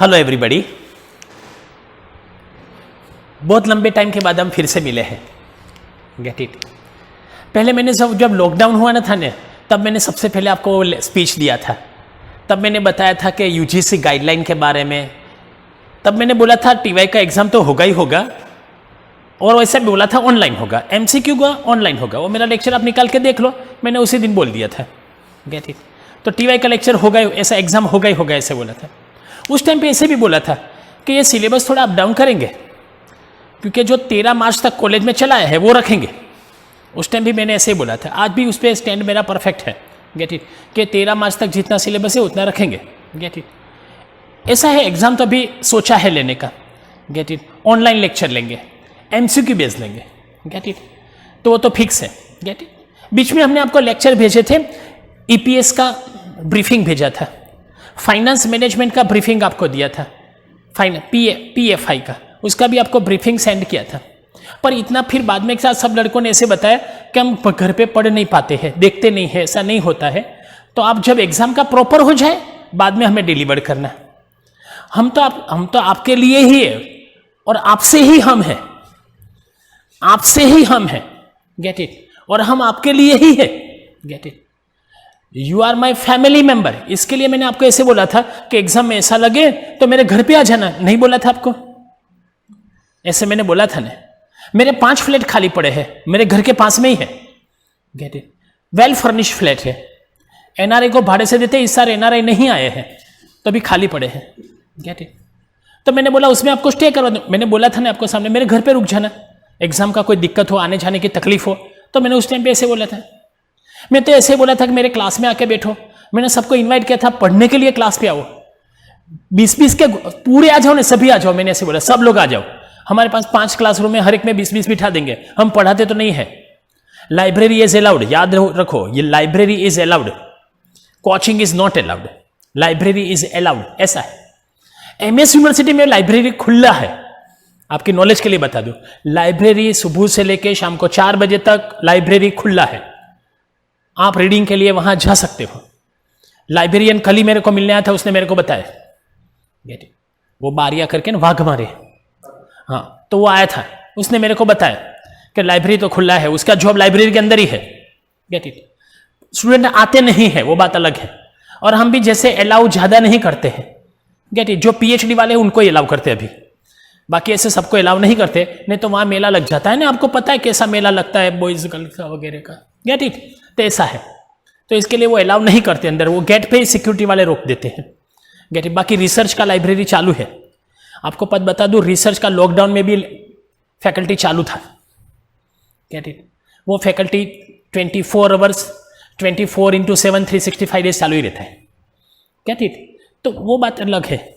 Hello everybody. बहुत लंबे time के बाद हम फिर से मिले हैं। Get it. पहले मैंने जब लॉकडाउन हुआ ना था ना, तब मैंने सबसे पहले आपको स्पीच दिया था। तब मैंने बताया था कि यूजीसी गाइडलाइन के बारे में। तब मैंने बोला था टीवाई का एग्ज़ाम तो होगा ही होगा, और वैसे भी बोला था ऑनलाइन होगा, एमसीक्यू का ऑनलाइन होगा। वो मेरा लेक्चर आप निकाल के देख लो, मैंने उसी दिन बोल दिया था। Gate it. तो टीवाई का लेक्चर होगा, ऐसा एग्ज़ाम होगा ही होगा, ऐसे बोला था। उस टाइम पे ऐसे भी बोला था कि ये सिलेबस थोड़ा अप डाउन करेंगे, क्योंकि जो 13 मार्च तक कॉलेज में चलाया है वो रखेंगे। उस टाइम भी मैंने ऐसे ही बोला था। आज भी उस पर स्टैंड मेरा परफेक्ट है। Get it. कि 13 मार्च तक जितना सिलेबस है उतना रखेंगे। Gate it. ऐसा है, एग्ज़ाम तो अभी सोचा है लेने का। Get it. ऑनलाइन लेक्चर लेंगे, एमसीक्यू बेस लेंगे। Gate it. तो वो तो फिक्स है। Get it. बीच में हमने आपको लेक्चर भेजे थे, ईपीएस का ब्रीफिंग भेजा था, फाइनेंस मैनेजमेंट का ब्रीफिंग आपको दिया था, पीएफआई का, उसका भी आपको ब्रीफिंग सेंड किया था। पर इतना फिर बाद में एक साथ सब लड़कों ने ऐसे बताया कि हम घर पे पढ़ नहीं पाते हैं, देखते नहीं है, ऐसा नहीं होता है। तो आप जब एग्जाम का प्रॉपर हो जाए बाद में हमें डिलीवर करना। हम तो आपके लिए ही है, और आपसे ही हम हैं, आपसे ही हम हैं। Get it. और हम आपके लिए ही है। Get it. You are my family member. इसके लिए मैंने आपको ऐसे बोला था कि एग्जाम में ऐसा लगे तो मेरे घर पे आ जाना। नहीं बोला था आपको? ऐसे मैंने बोला था ना। मेरे 5 फ्लैट खाली पड़े हैं, मेरे घर के पास में ही है। Get it. Well furnished flat है, एनआरआई को भाड़े से देते। इस साल एनआरआई नहीं आए हैं तो अभी खाली पड़े हैं। Get it. तो मैंने बोला उसमें आपको स्टे करवा दूं। मैंने बोला था ना आपको सामने, मेरे घर पे रुक जाना, एग्जाम का कोई दिक्कत हो, आने जाने की तकलीफ हो। तो मैंने उस टाइम पे ऐसे बोला था। मैं तो ऐसे बोला था कि मेरे क्लास में आके बैठो। मैंने सबको इनवाइट किया था पढ़ने के लिए, क्लास पे आओ, 20-20 के पूरे आ जाओ ना, सभी आ जाओ। मैंने ऐसे बोला सब लोग आ जाओ। हमारे पास 5 क्लासरूम है, हर एक में 20-20 बिठा देंगे। हम पढ़ाते तो नहीं है। लाइब्रेरी इज अलाउड, याद रखो, ये library is allowed, coaching is not allowed. Library is allowed, ऐसा है। एमएस यूनिवर्सिटी में लाइब्रेरी खुला है, आपकी नॉलेज के लिए बता दूं। लाइब्रेरी सुबह से लेकर शाम को 4 बजे तक लाइब्रेरी खुला है, आप रीडिंग के लिए वहां जा सकते हो। लाइब्रेरियन कल ही मेरे को मिलने आया था, उसने मेरे को बताया। Get it. वो बारिया करके ना, वाघ मारे, हाँ, तो वो आया था, उसने मेरे को बताया कि लाइब्रेरी तो खुला है, उसका जॉब लाइब्रेरी के अंदर ही है। Get it. स्टूडेंट आते नहीं है, वो बात अलग है। और हम भी जैसे अलाउ ज्यादा नहीं करते हैं। Get it. जो पीएचडी वाले हैं उनको अलाउ करते हैं अभी, बाकी ऐसे सबको अलाउ नहीं करते, नहीं तो वहां मेला लग जाता है ना। आपको पता है कैसा मेला लगता है बॉयज गर्ल्स का वगैरह का। Gate it. तो ऐसा है, तो इसके लिए वो अलाउ नहीं करते अंदर, वो गेट पे ही सिक्योरिटी वाले रोक देते हैं। Get it. बाकी रिसर्च का लाइब्रेरी चालू है। आपको पता बता दूं, रिसर्च का लॉकडाउन में भी फैकल्टी चालू था। Get it. वो फैकल्टी 24 आवर्स 24x7 365 डेज चालू ही रहता है। Get it. तो वो बात अलग है।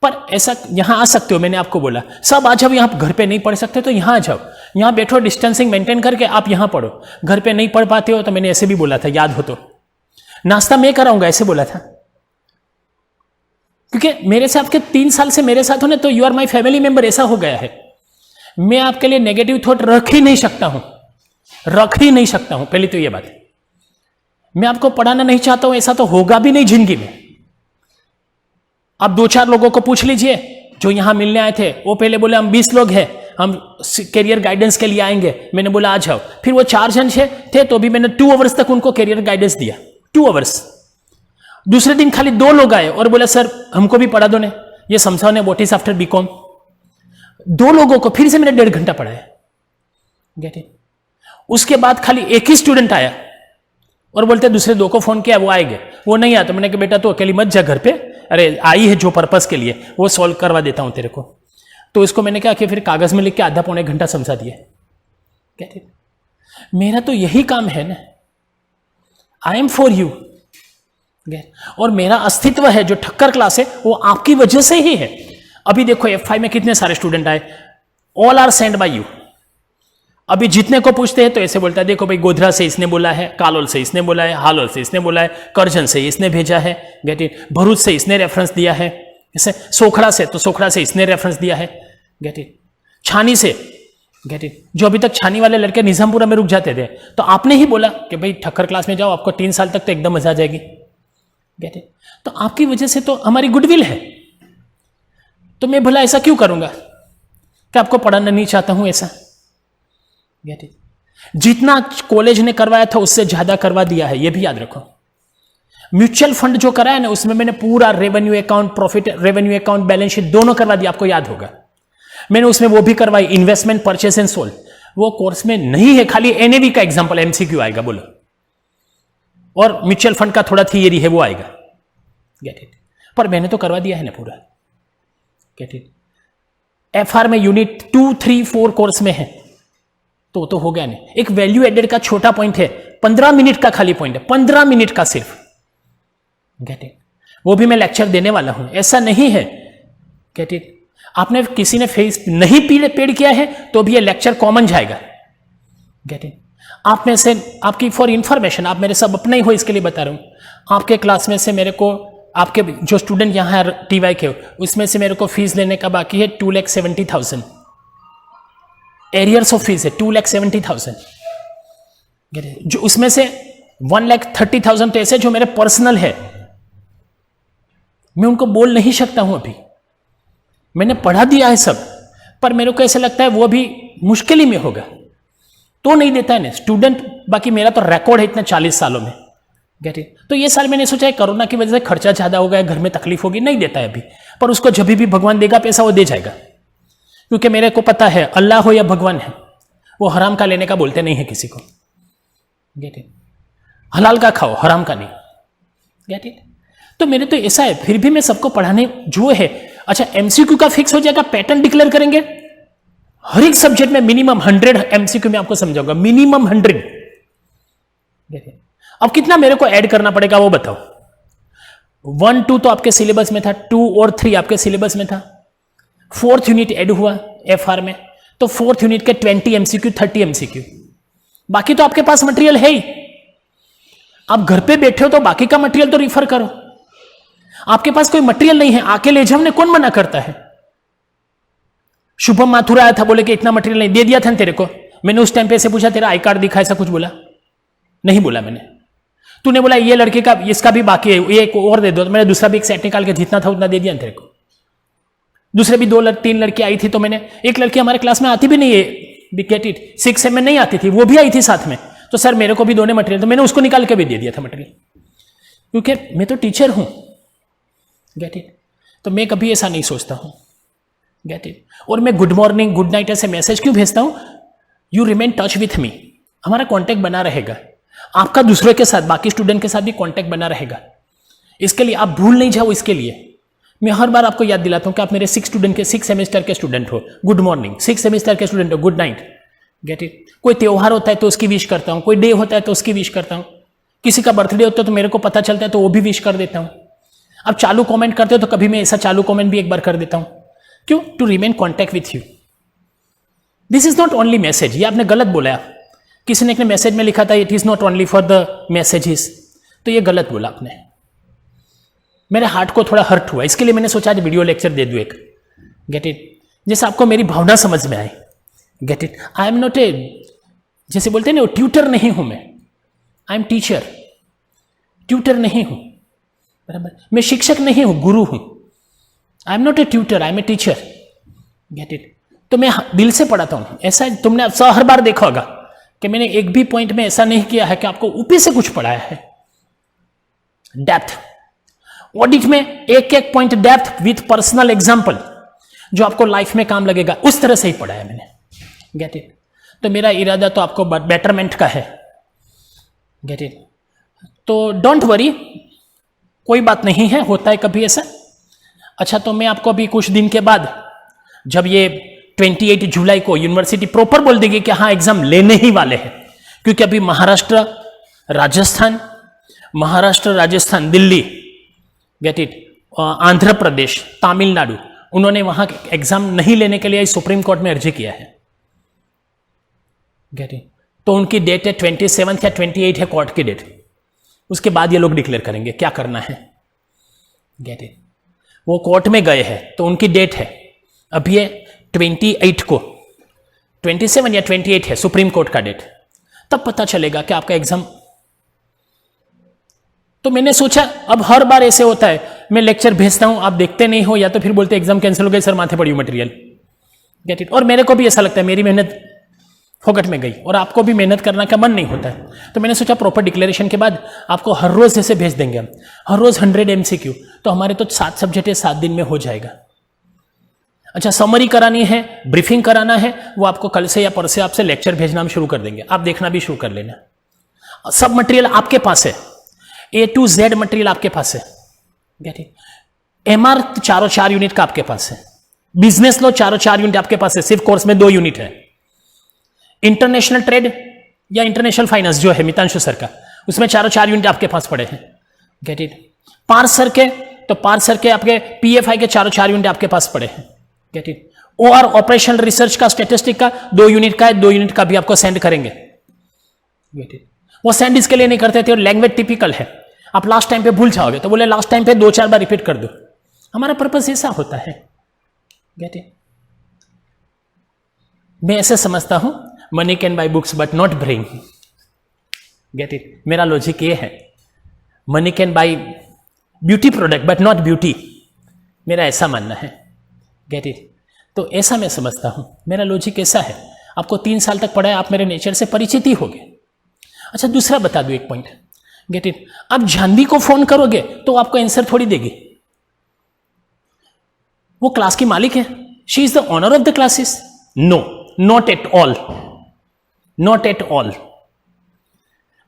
पर ऐसा यहां आ सकते हो, मैंने आपको बोला सब आ जाओ। यहां घर पे नहीं पढ़ सकते तो यहां आ जाओ, यहां बैठो, डिस्टेंसिंग मेंटेन करके आप यहां पढ़ो। घर पे नहीं पढ़ पाते हो तो मैंने ऐसे भी बोला था, याद हो तो, नाश्ता मैं कराऊंगा, ऐसे बोला था। क्योंकि मेरे से आपके 3 साल से मेरे साथ हो ना, तो you are my family member, ऐसा हो गया है। मैं आपके लिए नेगेटिव थॉट रख ही नहीं सकता हूं, रख ही नहीं सकता हूं। पहली तो ये बात है। मैं आपको पढ़ाना नहीं चाहता हूं, ऐसा तो होगा भी नहीं जिंदगी में। आप 2-4 लोगों को पूछ लीजिए जो यहां मिलने आए थे, वो पहले बोले हम 20 लोग हैं, हम कैरियर गाइडेंस के लिए आएंगे। मैंने बोला आ जाओ। फिर वो 4 जन थे तो भी मैंने 2 आवर्स तक उनको कैरियर गाइडेंस दिया, 2 आवर्स। दूसरे दिन खाली 2 लोग आए और बोला सर हमको भी पढ़ा दो ने, ये समझाओ ने व्हाट इज आफ्टर बीकॉम। 2 लोगों को फिर से मैंने 1.5 घंटा पढ़ाया। Get it. उसके बाद खाली एक ही स्टूडेंट आया और बोलते दूसरे 2 को फोन किया, वो आएंगे, वो नहीं आया। तो मैंने कहा बेटा तो अकेली मत जा घर पे, अरे आई है जो पर्पस के लिए वो सॉल्व करवा देता हूं तेरे को। तो इसको मैंने कहा कि फिर कागज में लिख के आधा पौने घंटा समझा दिए। कहते मेरा तो यही काम है ना, आई एम फॉर यू। और मेरा अस्तित्व है, जो ठक्कर क्लास है वो आपकी वजह से ही है। अभी देखो F5 में कितने सारे स्टूडेंट आए, all are send by you. अभी जितने को पूछते हैं तो ऐसे बोलता है, देखो भाई गोधरा से इसने बोला है, कालोल से इसने बोला है, हालोल से इसने बोला है, करजन से इसने भेजा है। Get it. भरूच से इसने रेफरेंस दिया है, जैसे सोखड़ा से तो सोखड़ा से इसने रेफरेंस दिया है। Get it. छानी से, गेट इट, जो अभी तक छानी वाले लड़के निजामपुरा में रुक जाते थे तो आपने ही बोला कि भाई ठक्कर क्लास में जाओ, आपको 3 साल तक तो एकदम मजा आ जाएगी। Gate it. तो आपकी वजह से तो हमारी गुडविल है। तो मैं भला ऐसा क्यों करूंगा कि आपको पढ़ाना नहीं चाहता हूं ऐसा? Get it? जितना कॉलेज ने करवाया था उससे ज्यादा करवा दिया है, यह भी याद रखो। म्यूचुअल फंड जो कराया ना उसमें मैंने पूरा revenue account, profit revenue account, balance sheet दोनों करवा दिया, आपको याद होगा। मैंने उसमें वो भी करवाई, इन्वेस्टमेंट, परचेस एंड सोल्ड। वो कोर्स में नहीं है, खाली एनएवी का एग्जांपल एमसीक्यू आएगा, बोलो, और म्यूचुअल फंड का थोड़ा थियरी है वो आएगा। Get it? पर मैंने तो करवा दिया है ना पूरा। Get it? एफआर में यूनिट 2, 3, 4 कोर्स में है, तो हो गया नहीं। एक वैल्यू एडेड का छोटा पॉइंट है, 15 मिनट का खाली पॉइंट है, 15 मिनट का सिर्फ। Get it? वो भी मैं लेक्चर देने वाला हूं, ऐसा नहीं है। Get it? आपने किसी ने फेस नहीं पेड किया है तो भी ये लेक्चर कॉमन जाएगा। Get it? आप में से, आपकी फॉर इंफॉर्मेशन, आप मेरे सब अपने ही हो इसके लिए बता रहा हूं। आपके क्लास में से मेरे को, आपके जो स्टूडेंट यहां है टीवाई के, उसमें से मेरे को फीस लेने का बाकी है 2,70,000। एरियर्स ऑफ फीस है 2,70,000। जो उसमें से 1,30,000 तो ऐसे जो मेरे पर्सनल है, मैं उनको बोल नहीं सकता हूं अभी, मैंने पढ़ा दिया है सब, पर मेरे को ऐसा लगता है वो भी मुश्किल ही में होगा तो नहीं देता है ना स्टूडेंट। बाकी मेरा तो रिकॉर्ड है इतना 40 सालों में। Gate it? तो ये साल मैंने सोचा है कोरोना की वजह से खर्चा ज्यादा हो गया, घर में तकलीफ होगी, नहीं देता है अभी, पर उसको जब भी भगवान देगा पैसा वो दे जाएगा, क्योंकि मेरे को पता है अल्लाह हो या भगवान है, वो हराम का लेने का बोलते नहीं है किसी को। Get it? हलाल का खाओ, हराम का नहीं। Gate it? तो मेरे तो ऐसा है, फिर भी मैं सबको पढ़ाने जो है। अच्छा, एमसीक्यू का फिक्स हो जाएगा, पैटर्न डिक्लेयर करेंगे, हर एक सब्जेक्ट में मिनिमम 100 एमसीक्यू में आपको समझाऊंगा, मिनिमम 100। अब कितना मेरे को ऐड करना पड़ेगा वो बताओ। 1, 2 तो आपके सिलेबस में था, 2 और 3 आपके सिलेबस में था, 4th यूनिट ऐड हुआ एफआर में, तो 4th यूनिट के 20 एमसीक्यू, 30 एमसीक्यू। बाकी तो आपके पास मटेरियल है ही, आप घर पे बैठे हो तो बाकी का मटेरियल तो रिफर करो। आपके पास कोई मटेरियल नहीं है, आके ले जाओ, कौन मना करता है? शुभम माथुर आया था, बोले कि इतना मटेरियल नहीं, दे दिया था ना तेरे को। मैंने उस टाइम पे से पूछा तेरा आई कार्ड दिखा, ऐसा कुछ बोला नहीं? बोला मैंने। तूने बोला ये लड़के का, इसका भी बाकी है, ये एक और दे दो, तो मैंने दूसरा भी एक सेट निकाल के जितना था उतना दे दिया तेरे को। दूसरे भी 2-3 लड़की आई थी, तो मैंने, एक लड़की हमारे क्लास में आती भी नहीं है, गेट इट, 6 में नहीं आती थी, वो भी आई थी साथ में, तो सर मेरे को भी दोनों मटेरियल, तो मैंने उसको निकाल के भी दे दिया था मटेरियल, क्योंकि मैं तो टीचर हूं। Get it? तो मैं कभी ऐसा नहीं सोचता हूं। Get it? और मैं गुड मॉर्निंग, गुड नाइट ऐसे मैसेज क्यों भेजता हूं? You remain touch with me, हमारा कॉन्टैक्ट बना रहेगा, आपका दूसरे के साथ, बाकी स्टूडेंट के साथ भी कॉन्टैक्ट बना रहेगा। इसके लिए आप भूल नहीं जाओ, इसके लिए मैं हर बार आपको याद दिलाता हूं कि आप मेरे 6 सेमेस्टर के स्टूडेंट हो, गुड मॉर्निंग, 6 सेमेस्टर के स्टूडेंट हो, गुड नाइट। Gate it? कोई त्योहार होता है तो उसकी विश करता हूं, कोई डे होता है तो उसकी विश करता हूं, किसी का बर्थडे होता है तो मेरे को पता चलता है तो वो भी विश कर देता हूं। अब चालू कमेंट करते हो तो कभी मैं ऐसा चालू कमेंट भी एक बार कर देता हूं, क्यों? To remain contact with you. This is not only message, ये आपने गलत बोला, किसी ने एक मैसेज में लिखा था it is not only for the messages, तो ये गलत बोला आपने, मेरे हार्ट को थोड़ा हर्ट हुआ, इसके लिए मैंने सोचा आज वीडियो लेक्चर दे दूं एक। Get it? जैसे आपको मेरी भावना समझ में आए। Gate it? I am not ए, जैसे बोलते हैं ना, ट्यूटर नहीं हूं मैं, आई एम टीचर, ट्यूटर नहीं हूं, बराबर? मैं शिक्षक नहीं हूं, गुरु हूं। I am not a tutor, I am a teacher. Get it? तो मैं दिल से पढ़ाता हूं। ऐसा तुमने हर बार देखा होगा कि मैंने एक भी पॉइंट में ऐसा नहीं किया है कि आपको ऊपर से कुछ पढ़ाया है। डेप्थ, ऑडिट में एक एक point depth with personal example, जो आपको लाइफ में काम लगेगा, उस तरह से ही पढ़ाया मैंने। Gate it? तो मेरा इरादा तो आपको बेटरमेंट का है। Get it? तो डोंट वरी, कोई बात नहीं है, होता है कभी ऐसा। अच्छा, तो मैं आपको अभी कुछ दिन के बाद, जब ये 28 जुलाई को यूनिवर्सिटी प्रॉपर बोल देगी कि हाँ एग्जाम लेने ही वाले हैं, क्योंकि अभी महाराष्ट्र, राजस्थान, दिल्ली, गेट इट, आंध्र प्रदेश, तमिलनाडु, उन्होंने वहां एग्जाम नहीं लेने के लिए सुप्रीम कोर्ट में अर्जी किया है। Get it? तो उनकी डेट है 27 या 28 है कोर्ट की डेट, उसके बाद ये लोग डिक्लेयर करेंगे क्या करना है। Get it? वो कोर्ट में गए हैं तो उनकी डेट है, अब ये 28 को, 27 या 28 है सुप्रीम कोर्ट का डेट, तब पता चलेगा कि आपका एग्जाम। तो मैंने सोचा, अब हर बार ऐसे होता है मैं लेक्चर भेजता हूं, आप देखते नहीं हो, या तो फिर बोलते एग्जाम कैंसिल हो गई सर, माथे पड़ी मटेरियल। Gate it. और मेरे को भी ऐसा लगता है मेरी मेहनत फोकट में गई और आपको भी मेहनत करना का मन नहीं होता है। तो मैंने सोचा प्रॉपर डिक्लेरेशन के बाद आपको हर रोज जैसे भेज देंगे हम, हर रोज 100 MCQ, तो हमारे तो 7 सब्जेक्ट है, 7 दिन में हो जाएगा। अच्छा, समरी करानी है, ब्रीफिंग कराना है, वो आपको कल से या परसों आपसे लेक्चर भेजना हम शुरू कर देंगे, आप देखना भी शुरू कर लेना। सब मटेरियल आपके पास है, A to Z मटेरियल आपके पास है। Get it. MR चारों 4 यूनिट का आपके पास है, बिजनेस लो चारों 4 यूनिट आपके पास है, सिर्फ कोर्स में 2 यूनिट है। इंटरनेशनल ट्रेड या इंटरनेशनल फाइनेंस जो है मितांशु सर का, उसमें चारों 4 यूनिट आपके पास पड़े हैं। Get it. पार्सर के, तो पार्सर के आपके PFI के चारों 4 यूनिट आपके पास पड़े हैं। Get it. OR operational research का, स्टैटिस्टिक का 2 यूनिट का है, 2 यूनिट का भी आपको सेंड करेंगे। Get it. वो सेंड इसके लिए नहीं करते थे, और लैंग्वेज टिपिकल है, आप लास्ट टाइम पे भूल जाओगे तो बोले लास्ट टाइम पे 2-4 बार रिपीट कर दो, हमारा पर्पस ऐसा होता है। Get it. मैं ऐसे समझता हूं, money can buy books but not brain. Get it. मेरा लॉजिक ये है, money can by beauty product but not beauty, मेरा ऐसा मानना है। Get it. तो ऐसा मैं समझता हूं, मेरा लॉजिक ऐसा है। आपको 3 साल तक पढ़ा है, आप मेरे नेचर से परिचित ही होगे। अच्छा, दूसरा बता दो एक पॉइंट। Get it. आप जानवी को फोन करोगे तो आपको आंसर थोड़ी देगी, वो क्लास की मालिक है, she is the owner of the classes. No, not at all, not at all.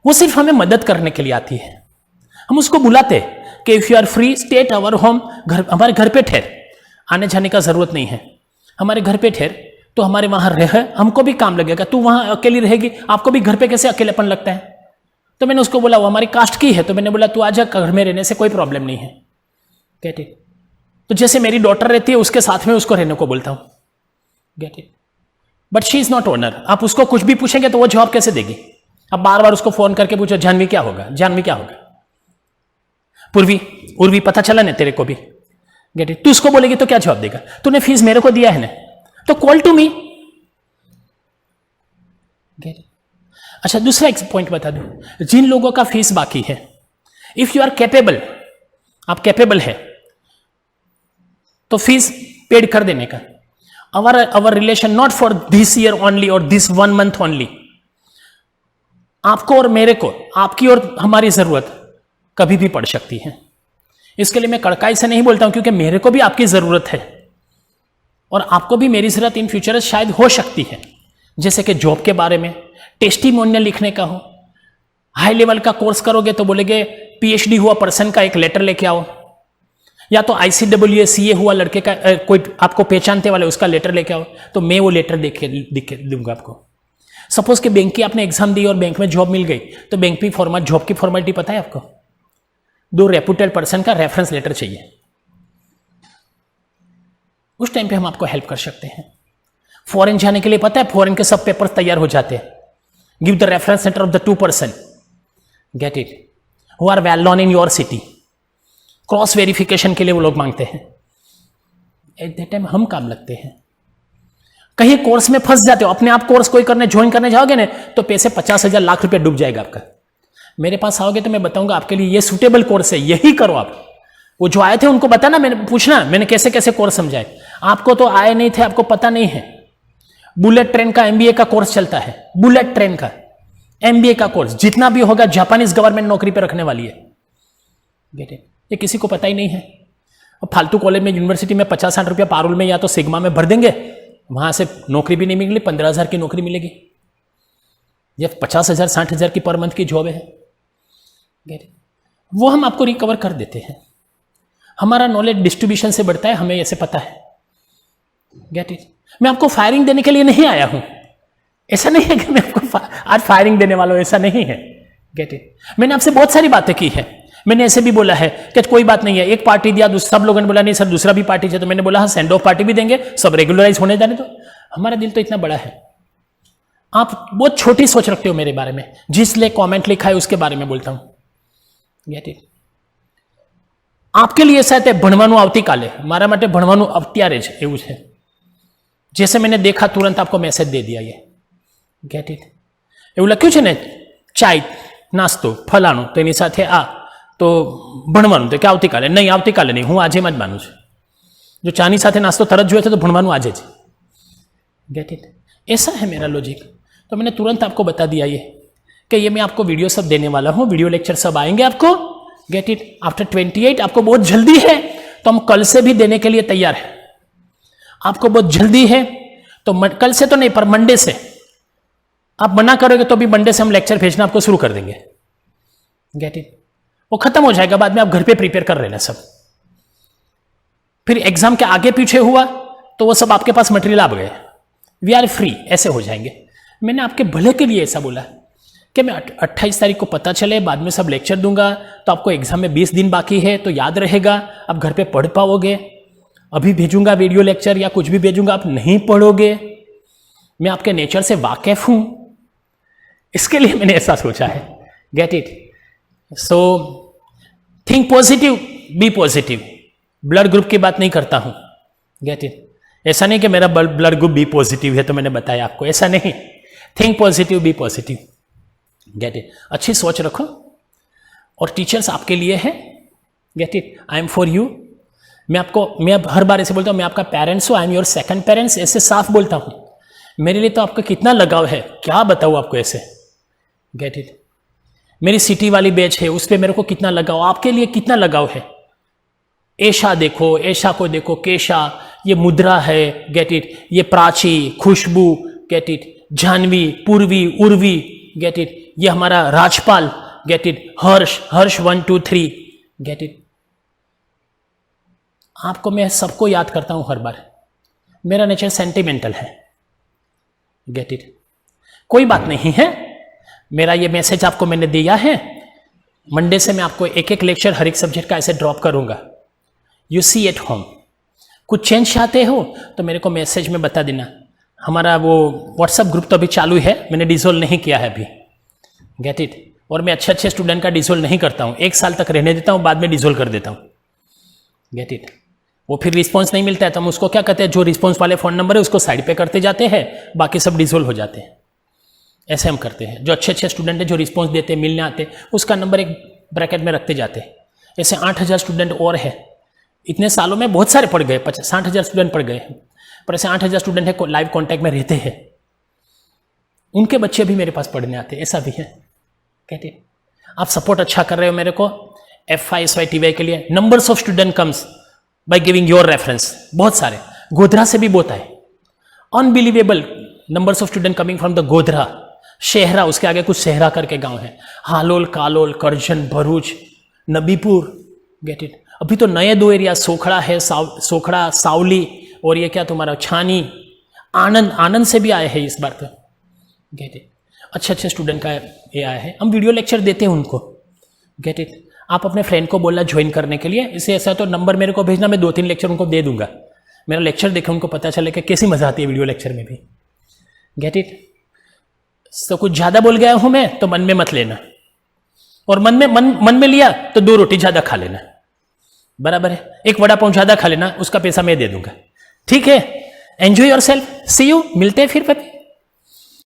वो सिर्फ हमें मदद करने के लिए आती है। हम उसको बुलाते कि if you are free stay at our home, घर, हमारे घर पे ठहर, आने जाने का जरूरत नहीं है, हमारे घर पे ठहर, तो हमारे वहां रह, हमको भी काम लगेगा। तू वहां अकेली रहेगी, आपको भी घर पे कैसे अकेलेपन लगता है। तो मैंने उसको बोला वो हमारी कास्ट की है, तो मैंने बोला तू आजा, घर में रहने से कोई प्रॉब्लम नहीं है। Get it. तो जैसे मेरी डॉटर रहती है उसके साथ में उसको रहने को बोलता हूं। Get it. But she is not owner. आप उसको कुछ भी पूछेंगे तो वो जवाब कैसे देगी। आप बार बार उसको फोन करके पूछो जानवी क्या होगा, जानवी क्या होगा, पूर्वी उर्वी पता चला ना तेरे को भी। Get it. तू उसको बोलेगी तो क्या जवाब देगा, तूने फीस मेरे को दिया है ना, तो call to me. Get it. अच्छा, दूसरा एक पॉइंट बता दूं, जिन लोगों का फीस बाकी है, इफ यू आर कैपेबल, आप कैपेबल है तो फीस पेड कर देने का। Our relation not for this year only और दिस 1 मंथ ओनली। आपको और मेरे को, आपकी और हमारी जरूरत कभी भी पड़ सकती है। इसके लिए मैं कड़काई से नहीं बोलता हूं, क्योंकि मेरे को भी आपकी जरूरत है और आपको भी मेरी जरूरत इन फ्यूचर शायद हो सकती है। जैसे कि जॉब के बारे में टेस्टिमोनियल लिखने का हो, हाई लेवल का कोर्स करोगे तो बोलेगे PhD हुआ पर्सन का एक लेटर लेके आओ, या तो ICAA CA हुआ लड़के का कोई आपको पहचानते वाले उसका लेटर लेके आओ, तो मैं वो लेटर देख दूंगा आपको। सपोज कि बैंक की आपने एग्जाम दी और बैंक में जॉब मिल गई, तो बैंक की फॉर्मेट, जॉब की फॉर्मेलिटी पता है आपको, 2 रेपुटेड पर्सन का रेफरेंस लेटर चाहिए। उस टाइम पे हम आपको हेल्प कर सकते हैं। फॉरेन जाने के लिए पता है, फॉरेन के सब पेपर्स तैयार हो जाते हैं। Give the reference letter of the 2 person, get it, who are well known in your city. Cross verification के लिए वो लोग मांगते हैं। एट दैट टाइम हम काम लगते हैं। कहीं कोर्स में फंस जाते हो, अपने आप कोर्स कोई करने ज्वाइन करने जाओगे ना, तो पैसे 50,000 लाख रुपए डूब जाएगा आपका। मेरे पास आओगे तो मैं बताऊंगा आपके लिए ये सूटेबल कोर्स है, यही करो आप। वो जो आए थे उनको बताना, मैंने पूछना मैंने कैसे कैसे कोर्स समझाए। आपको तो आए नहीं थे, आपको पता नहीं है। बुलेट ट्रेन का MBA का कोर्स चलता है, बुलेट ट्रेन का MBA का कोर्स, जितना भी होगा जापानीज गवर्नमेंट नौकरी पे रखने वाली है। Get it. ये किसी को पता ही नहीं है। अब फालतू कॉलेज में, यूनिवर्सिटी में 50-60 रुपया पारुल में या तो सिग्मा में भर देंगे, वहां से नौकरी भी नहीं मिलेगी, 15,000 की नौकरी मिलेगी। ये 50,000 60,000 की पर मंथ की जॉब है। Get it. वो हम आपको रिकवर कर देते हैं। हमारा नॉलेज डिस्ट्रीब्यूशन से बढ़ता है, हमें ऐसे पता है। Get it. मैं आपको फायरिंग देने के लिए नहीं आया हूं, ऐसा नहीं है कि मैं आपको आज फायरिंग देने वाला हूं, ऐसा नहीं है। Get it. मैंने आपसे बहुत सारी बातें की है। मैंने ऐसे भी बोला है कि कोई बात नहीं है, एक पार्टी दिया, सब लोगों ने बोला नहीं सर दूसरा भी पार्टी चाहिए, तो मैंने बोला हाँ सेंड ऑफ पार्टी भी देंगे, सब रेगुलराइज होने जाने दो। हमारा दिल तो इतना बड़ा है। आप बहुत छोटी सोच रखते हो मेरे बारे में, जिसलिए कमेंट लिखा है उसके बारे में बोलता हूं। Get it. आपके लिए शायद ભણવાનું આવતી કાલે, મારા માટે ભણવાનું અત્યારે જ એવું છે। जैसे मैंने देखा तुरंत आपको मैसेज दे दिया ये। Get it. એવું લખ્યું છે ને ચાય નાસ્તો ફલાણું તેની સાથે આ, તો ભણવાનું તો કે આવતીકાલે નહીં, આવતીકાલે નહીં, હું આજે જ માનું છું. जो चानी साथे नाश्तो तरत जो है तो भणवानु आज जी. Gate it? ऐसा है मेरा लॉजिक. तो मैंने तुरंत आपको बता दिया ये कि ये मैं आपको वीडियो सब देने वाला हूँ, वीडियो लेक्चर सब आएंगे आपको. Get it? आफ्टर 28 आपको बहुत जल्दी है तो हम कल से भी देने के लिए तैयार है. आपको बहुत जल्दी है तो कल से तो नहीं पर मंडे से आप मना करोगे तो भी मंडे से हम लेक्चर भेजना आपको शुरू कर देंगे. Get it? वो खत्म हो जाएगा, बाद में आप घर पे प्रिपेयर कर लेना सब. फिर एग्जाम के आगे पीछे हुआ तो वो सब आपके पास मटेरियल आ गए, वी आर फ्री, ऐसे हो जाएंगे. मैंने आपके भले के लिए ऐसा बोला कि मैं 28 तारीख को पता चले बाद में सब लेक्चर दूंगा तो आपको एग्जाम में 20 दिन बाकी है तो याद रहेगा, आप घर पे पढ़ पाओगे. अभी भेजूंगा वीडियो लेक्चर या कुछ भी भेजूंगा, आप नहीं पढ़ोगे. मैं आपके नेचर से वाकिफ हूं, इसके लिए मैंने ऐसा सोचा है. Get it? So think positive, be positive. Blood group की बात नहीं करता हूं. Get it? ऐसा नहीं कि मेरा ब्लड ग्रुप बी पॉजिटिव है तो मैंने बताया आपको, ऐसा नहीं. Think positive, be positive. Get it? अच्छी सोच रखो और टीचर्स आपके लिए है. Get it? I am for you. मैं हर बार ऐसे बोलता हूँ, मैं आपका पेरेंट्स हूँ, I am your second parents, ऐसे साफ बोलता हूँ. मेरे लिए तो आपका कितना लगाव है, क्या बताऊँ आपको ऐसे. Get it? मेरी सिटी वाली बैच है, उस पर मेरे को कितना लगाव, आपके लिए कितना लगाव है. ऐशा देखो, ऐशा को देखो, केशा, ये मुद्रा है. Get it? ये Prachi, Khushbu. Get it? Janvi, Purvi, Urvi. Get it? ये हमारा Rajpal. Get it? Harsh, Harsh 1 2 3. Get it? आपको मैं सबको याद करता हूं हर बार. मेरा नेचर सेंटिमेंटल है. Get it? कोई बात नहीं है, मेरा ये मैसेज आपको मैंने दिया है. मंडे से मैं आपको एक एक लेक्चर हर एक सब्जेक्ट का ऐसे ड्रॉप करूंगा. You see at home. कुछ चेंज चाहते हो तो मेरे को मैसेज में बता देना. हमारा वो व्हाट्सएप ग्रुप तो अभी चालू है, मैंने डिसोल्व नहीं किया है अभी. Gate it? और मैं अच्छे स्टूडेंट का डिसोल्व नहीं करता हूँ, 1 साल तक रहने देता हूँ, बाद में डिसोल्व कर देता हूँ. Get it? वो फिर रिस्पॉन्स नहीं मिलता है तो हम उसको क्या कहते हैं, जो रिस्पॉन्स वाले फ़ोन नंबर है उसको साइड पे करते जाते हैं, बाकी सब डिसोल्व हो जाते हैं. ऐसे हम करते हैं. जो अच्छे स्टूडेंट हैं जो रिस्पॉन्स देते हैं, मिलने आते हैं, उसका नंबर एक ब्रैकेट में रखते जाते हैं. ऐसे 8000 स्टूडेंट और है. इतने सालों में बहुत सारे पढ़ गए, 60,000 स्टूडेंट पढ़ गए, पर ऐसे 8000 स्टूडेंट है लाइव कांटेक्ट में रहते हैं, उनके बच्चे भी मेरे पास पढ़ने आते हैं, ऐसा भी है. कहते हैं आप सपोर्ट अच्छा कर रहे हो मेरे को FISY TY के लिए. Numbers of student comes by giving your reference. बहुत सारे गोधरा से भी बहुत आए, unbelievable numbers of student coming from the Godhra. शहरा, उसके आगे कुछ शहरा करके गांव है, हालोल, कालोल, करजन, भरूच, नबीपुर. Get it? अभी तो नए 2 एरिया सोखड़ा है, सोखड़ा, सावली, और ये क्या तुम्हारा छानी, आनंद. आनंद से भी आए हैं इस बार तो. Get it? अच्छे स्टूडेंट का ये आया है, हम वीडियो लेक्चर देते हैं उनको. Get it? आप अपने फ्रेंड को बोलना ज्वाइन करने के लिए. इससे ऐसा तो नंबर मेरे को भेजना, मैं 2-3 लेक्चर उनको दे दूंगा. मेरा लेक्चर देखे उनको पता चले कि कैसी मजा आती है वीडियो लेक्चर में भी. Gate it? तो कुछ ज़्यादा बोल गया हूं मैं तो मन में मत लेना, और मन में लिया तो 2 रोटी ज़्यादा खा लेना. बराबर है? 1 वड़ा पाव ज़्यादा खा लेना, उसका पैसा मैं दे दूंगा. ठीक है? Enjoy yourself. See you. मिलते हैं फिर कभी.